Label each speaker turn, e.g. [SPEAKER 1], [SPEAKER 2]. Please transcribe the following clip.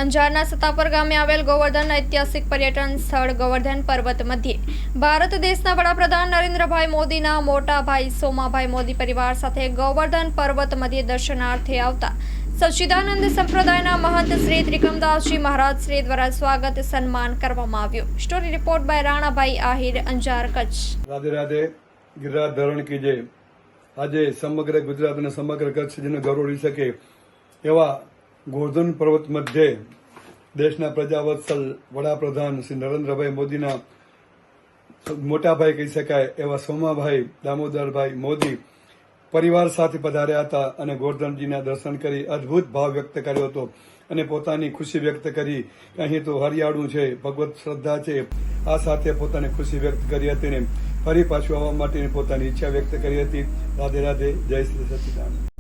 [SPEAKER 1] અંજારના સતાપર ગામે આવેલ ગોવર્ધન ઐતિહાસિક પર્યટન સ્થળ ગોવર્ધન પર્વત મધ્યે ભારત દેશના વડાપ્રધાન નરેન્દ્રભાઈ મોદીના મોટા ભાઈ સોમાભાઈ મોદી પરિવાર સાથે ગોવર્ધન પર્વત મધ્યે દર્શનાર્થે આવતા સચ્ચિદાનંદ સંપ્રદાયના મહંત શ્રી ત્રિકમદાસજી મહારાજ શ્રી દ્વારા સ્વાગત સન્માન કરવામાં આવ્યું। Story report by Ranabhai Ahir, Anjar, Kutch.
[SPEAKER 2] Radhe Radhe, Giriraj Dharan કી જય। આજે સમગ્ર ગુજરાત અને સમગ્ર કચ્છ જેને ગૌરવ લઈ શકે એવા ગોવર્ધન પર્વત મધ્યે દેશના પ્રજાવત્સલ વડાપ્રધાન શ્રી નરેન્દ્રભાઈ મોદીના મોટાભાઈ કહી શકાય એવા સોમાભાઈ દામોદરભાઈ મોદી પરિવાર સાથે પધાર્યા હતા અને ગોવર્ધનજીના દર્શન કરી અદભુત ભાવ વ્યક્ત કર્યો હતો અને પોતાની ખુશી વ્યક્ત કરી કે અહીં તો હરિયાળું છે, ભગવત શ્રદ્ધા છે, આ સાથે પોતાની ખુશી વ્યક્ત કરી હતી ને ફરી પાછું આવવા માટેની પોતાની ઈચ્છા વ્યક્ત કરી હતી। રાધે રાધે, જય શ્રી સચ્ચિદાનંદ।